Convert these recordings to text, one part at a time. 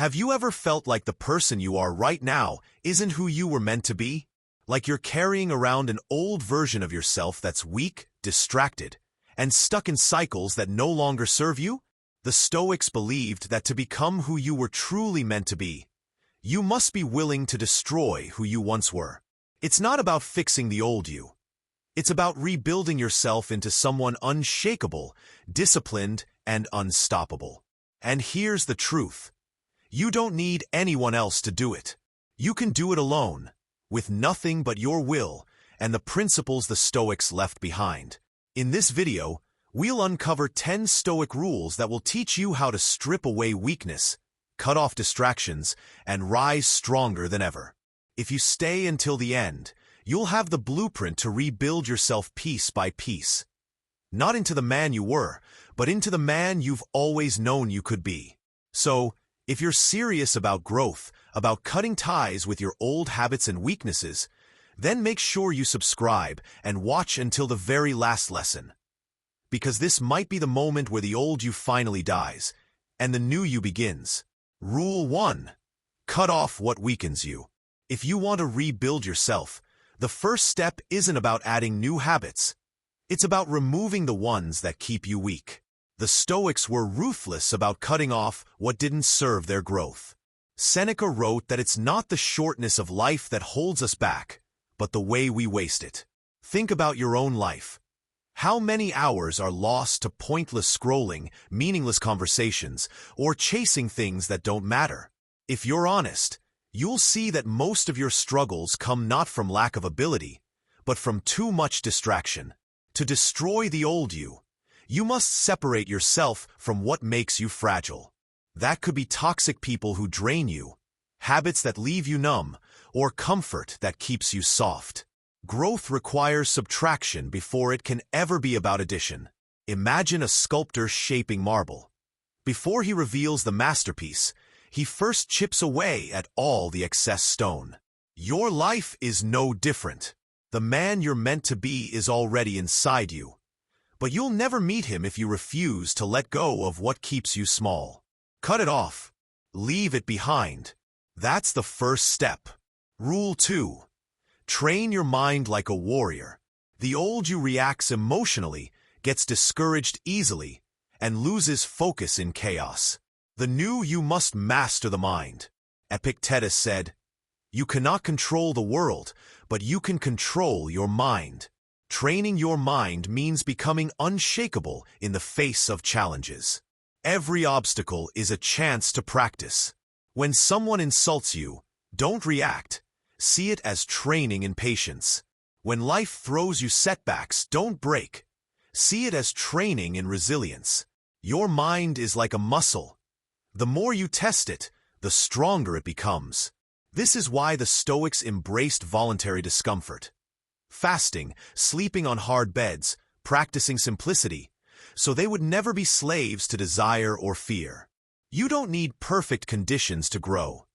Have you ever felt like the person you are right now isn't who you were meant to be? Like you're carrying around an old version of yourself that's weak, distracted, and stuck in cycles that no longer serve you? The Stoics believed that to become who you were truly meant to be, you must be willing to destroy who you once were. It's not about fixing the old you. It's about rebuilding yourself into someone unshakable, disciplined, and unstoppable. And here's the truth. You don't need anyone else to do it. You can do it alone, with nothing but your will and the principles the Stoics left behind. In this video, we'll uncover 10 Stoic rules that will teach you how to strip away weakness, cut off distractions, and rise stronger than ever. If you stay until the end, you'll have the blueprint to rebuild yourself piece by piece. Not into the man you were, but into the man you've always known you could be. So, if you're serious about growth, about cutting ties with your old habits and weaknesses, then make sure you subscribe and watch until the very last lesson. Because this might be the moment where the old you finally dies, and the new you begins. Rule 1. Cut off what weakens you. If you want to rebuild yourself, the first step isn't about adding new habits. It's about removing the ones that keep you weak. The Stoics were ruthless about cutting off what didn't serve their growth. Seneca wrote that it's not the shortness of life that holds us back, but the way we waste it. Think about your own life. How many hours are lost to pointless scrolling, meaningless conversations, or chasing things that don't matter? If you're honest, you'll see that most of your struggles come not from lack of ability, but from too much distraction. To destroy the old you must separate yourself from what makes you fragile. That could be toxic people who drain you, habits that leave you numb, or comfort that keeps you soft. Growth requires subtraction before it can ever be about addition. Imagine a sculptor shaping marble. Before he reveals the masterpiece, he first chips away at all the excess stone. Your life is no different. The man you're meant to be is already inside you. But you'll never meet him if you refuse to let go of what keeps you small. Cut it off. Leave it behind. That's the first step. Rule 2. Train your mind like a warrior. The old you reacts emotionally, gets discouraged easily, and loses focus in chaos. The new you must master the mind. Epictetus said, "You cannot control the world, but you can control your mind." Training your mind means becoming unshakable in the face of challenges. Every obstacle is a chance to practice. When someone insults you, don't react. See it as training in patience. When life throws you setbacks, don't break. See it as training in resilience. Your mind is like a muscle. The more you test it, the stronger it becomes. This is why the Stoics embraced voluntary discomfort. Fasting, sleeping on hard beds, practicing simplicity, so they would never be slaves to desire or fear. You don't need perfect conditions to grow.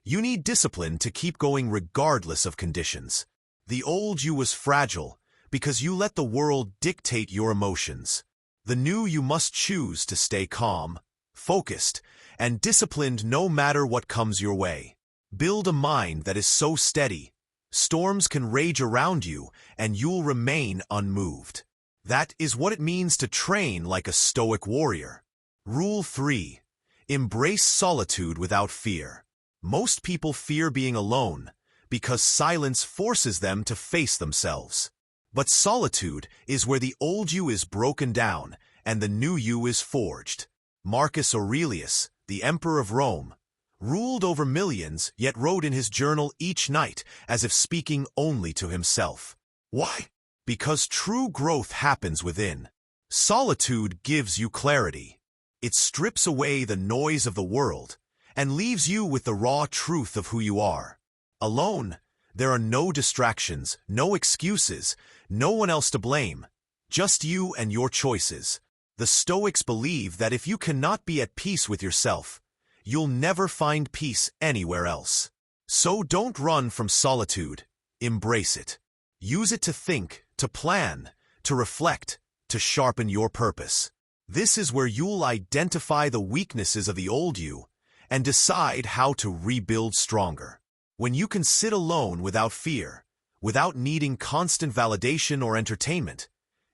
You need discipline to keep going regardless of conditions. The old you was fragile because you let the world dictate your emotions. The new you must choose to stay calm, focused, and disciplined no matter what comes your way. Build a mind that is so steady, storms can rage around you and you'll remain unmoved. That is what it means to train like a Stoic warrior. Rule 3. Embrace solitude without fear. Most people fear being alone because silence forces them to face themselves. But solitude is where the old you is broken down and the new you is forged. Marcus Aurelius, the Emperor of Rome, ruled over millions, yet wrote in his journal each night as if speaking only to himself. Why? Because true growth happens within. Solitude gives you clarity. It strips away the noise of the world and leaves you with the raw truth of who you are. Alone, there are no distractions, no excuses, no one else to blame, just you and your choices. The Stoics believe that if you cannot be at peace with yourself, you'll never find peace anywhere else. So don't run from solitude. Embrace it. Use it to think, to plan, to reflect, to sharpen your purpose. This is where you'll identify the weaknesses of the old you and decide how to rebuild stronger. When you can sit alone without fear, without needing constant validation or entertainment,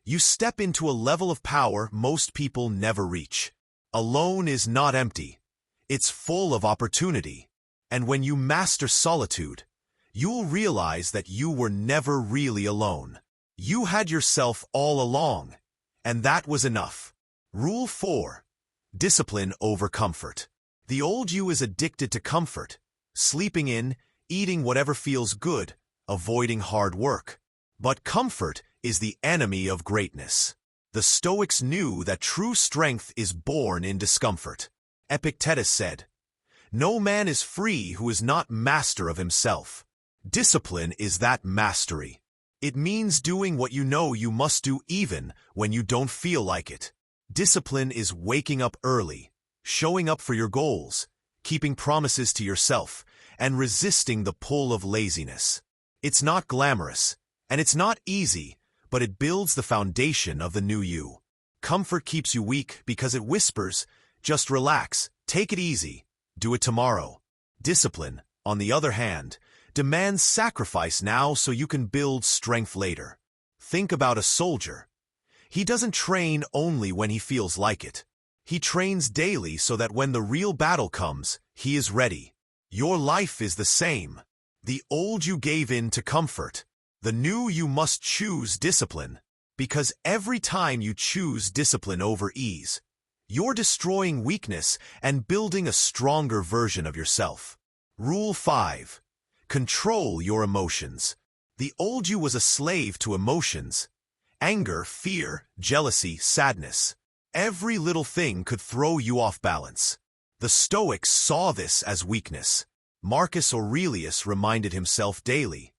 you step into a level of power most people never reach. Alone is not empty. It's full of opportunity. And when you master solitude, you'll realize that you were never really alone. You had yourself all along, and that was enough. Rule 4. Discipline over comfort. The old you is addicted to comfort, sleeping in, eating whatever feels good, avoiding hard work. But comfort is the enemy of greatness. The Stoics knew that true strength is born in discomfort. Epictetus said, "No man is free who is not master of himself." Discipline is that mastery. It means doing what you know you must do even when you don't feel like it. Discipline is waking up early, showing up for your goals, keeping promises to yourself, and resisting the pull of laziness. It's not glamorous, and it's not easy, but it builds the foundation of the new you. Comfort keeps you weak because it whispers, "Just relax, take it easy, do it tomorrow." Discipline, on the other hand, demands sacrifice now so you can build strength later. Think about a soldier. He doesn't train only when he feels like it. He trains daily so that when the real battle comes, he is ready. Your life is the same. The old you gave in to comfort. The new you must choose discipline. Because every time you choose discipline over ease, you're destroying weakness and building a stronger version of yourself. Rule 5. Control your emotions. The old you was a slave to emotions. Anger, fear, jealousy, sadness. Every little thing could throw you off balance. The Stoics saw this as weakness. Marcus Aurelius reminded himself daily,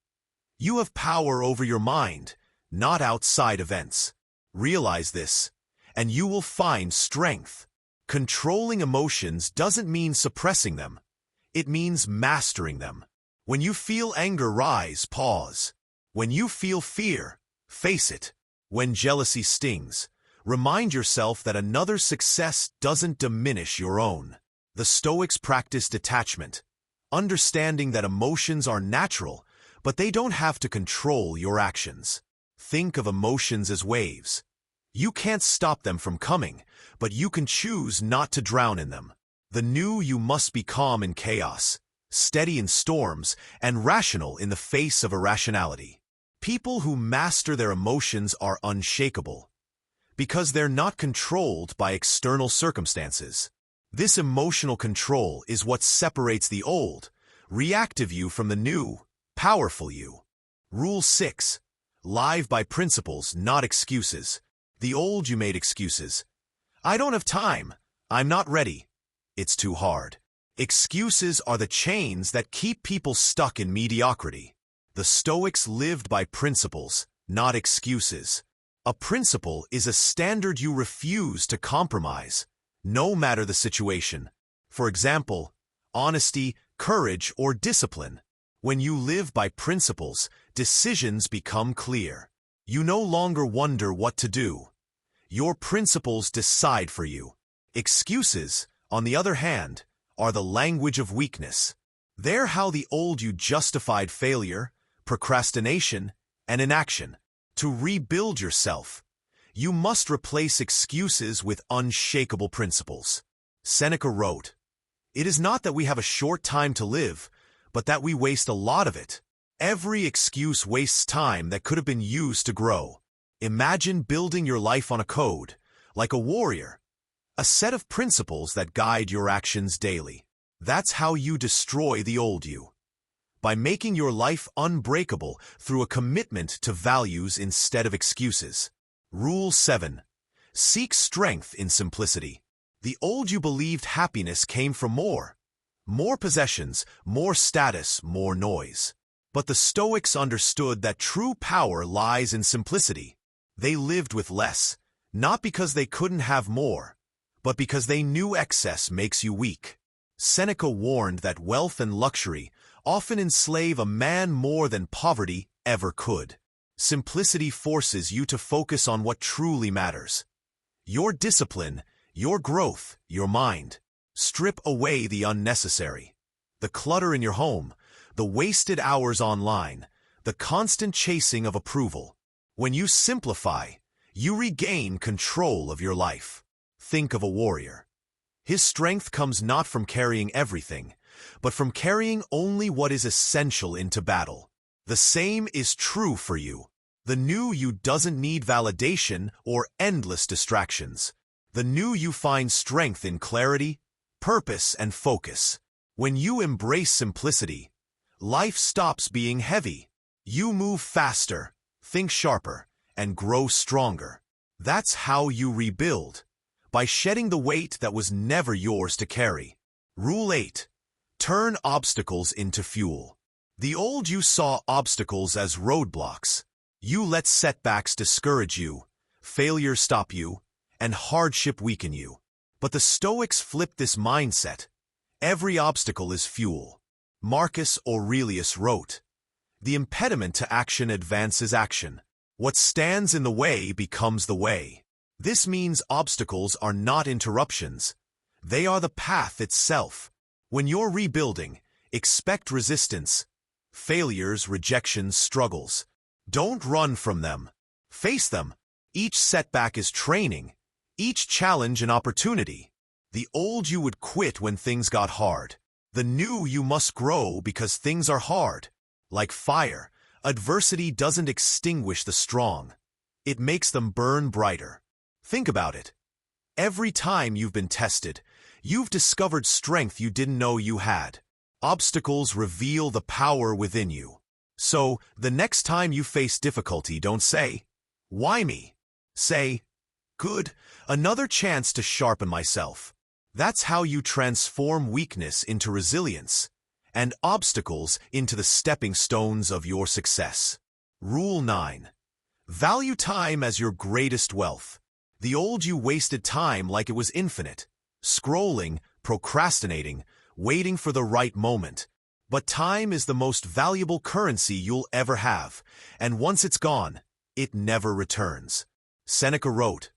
"You have power over your mind, not outside events. Realize this, and you will find strength." Controlling emotions doesn't mean suppressing them. It means mastering them. When you feel anger rise, pause. When you feel fear, face it. When jealousy stings, remind yourself that another's success doesn't diminish your own. The Stoics practice detachment, understanding that emotions are natural, but they don't have to control your actions. Think of emotions as waves. You can't stop them from coming, but you can choose not to drown in them. The new you must be calm in chaos, steady in storms, and rational in the face of irrationality. People who master their emotions are unshakable, because they're not controlled by external circumstances. This emotional control is what separates the old, reactive you from the new, powerful you. Rule 6. Live by principles, not excuses. The old you made excuses. "I don't have time. I'm not ready. It's too hard." Excuses are the chains that keep people stuck in mediocrity. The Stoics lived by principles, not excuses. A principle is a standard you refuse to compromise, no matter the situation. For example, honesty, courage, or discipline. When you live by principles, decisions become clear. You no longer wonder what to do. Your principles decide for you. Excuses, on the other hand, are the language of weakness. They're how the old you justified failure, procrastination, and inaction. To rebuild yourself, you must replace excuses with unshakable principles. Seneca wrote, "It is not that we have a short time to live, but that we waste a lot of it." Every excuse wastes time that could have been used to grow. Imagine building your life on a code, like a warrior, a set of principles that guide your actions daily. That's how you destroy the old you. By making your life unbreakable through a commitment to values instead of excuses. Rule 7. Seek strength in simplicity. The old you believed happiness came from more possessions, more status, more noise. But the Stoics understood that true power lies in simplicity. They lived with less, not because they couldn't have more, but because they knew excess makes you weak. Seneca warned that wealth and luxury often enslave a man more than poverty ever could. Simplicity forces you to focus on what truly matters. Your discipline, your growth, your mind. Strip away the unnecessary. The clutter in your home, the wasted hours online, the constant chasing of approval. When you simplify, you regain control of your life. Think of a warrior. His strength comes not from carrying everything, but from carrying only what is essential into battle. The same is true for you. The new you doesn't need validation or endless distractions. The new you finds strength in clarity, purpose, and focus. When you embrace simplicity, life stops being heavy. You move faster, think sharper, and grow stronger. That's how you rebuild, by shedding the weight that was never yours to carry. Rule 8. Turn obstacles into fuel. The old you saw obstacles as roadblocks. You let setbacks discourage you, failure stop you, and hardship weaken you. But the Stoics flipped this mindset. Every obstacle is fuel. Marcus Aurelius wrote, "The impediment to action advances action. What stands in the way becomes the way." This means obstacles are not interruptions. They are the path itself. When you're rebuilding, expect resistance, failures, rejections, struggles. Don't run from them. Face them. Each setback is training, each challenge an opportunity. The old you would quit when things got hard. The new you must grow because things are hard. Like fire, adversity doesn't extinguish the strong. It makes them burn brighter. Think about it. Every time you've been tested, you've discovered strength you didn't know you had. Obstacles reveal the power within you. So, the next time you face difficulty, don't say, "Why me?" Say, "Good, another chance to sharpen myself." That's how you transform weakness into resilience, and obstacles into the stepping stones of your success. Rule 9. Value time as your greatest wealth. The old you wasted time like it was infinite, scrolling, procrastinating, waiting for the right moment. But time is the most valuable currency you'll ever have, and once it's gone, it never returns. Seneca wrote,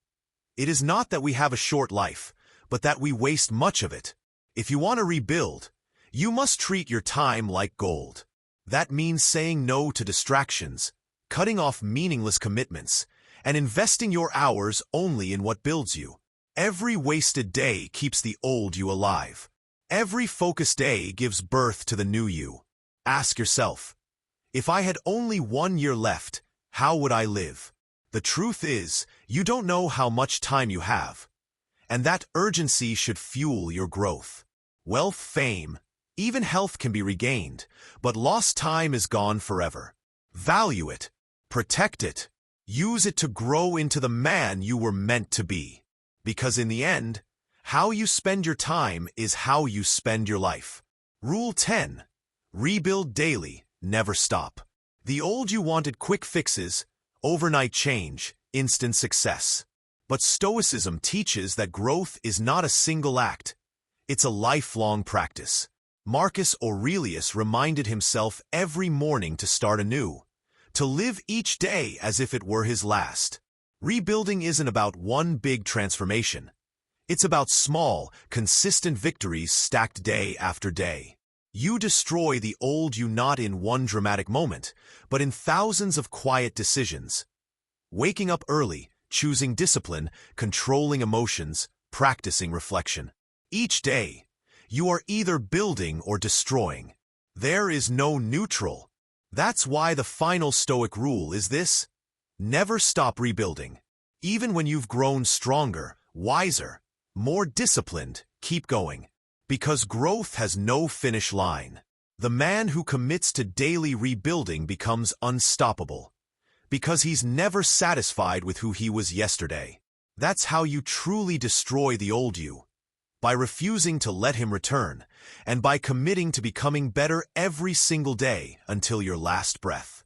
"It is not that we have a short life, but that we waste much of it." If you want to rebuild, you must treat your time like gold. That means saying no to distractions, cutting off meaningless commitments, and investing your hours only in what builds you. Every wasted day keeps the old you alive. Every focused day gives birth to the new you. Ask yourself, if I had only 1 year left, how would I live? The truth is, you don't know how much time you have, and that urgency should fuel your growth. Wealth, fame, even health can be regained, but lost time is gone forever. Value it, protect it, use it to grow into the man you were meant to be. Because in the end, how you spend your time is how you spend your life. Rule 10. Rebuild daily, never stop. The old you wanted quick fixes, overnight change, instant success. But Stoicism teaches that growth is not a single act. It's a lifelong practice. Marcus Aurelius reminded himself every morning to start anew, to live each day as if it were his last. Rebuilding isn't about one big transformation. It's about small, consistent victories stacked day after day. You destroy the old you not in one dramatic moment, but in thousands of quiet decisions. Waking up early, choosing discipline, controlling emotions, practicing reflection. Each day, you are either building or destroying. There is no neutral. That's why the final Stoic rule is this: never stop rebuilding. Even when you've grown stronger, wiser, more disciplined, keep going. Because growth has no finish line. The man who commits to daily rebuilding becomes unstoppable. Because he's never satisfied with who he was yesterday. That's how you truly destroy the old you. By refusing to let him return, and by committing to becoming better every single day until your last breath.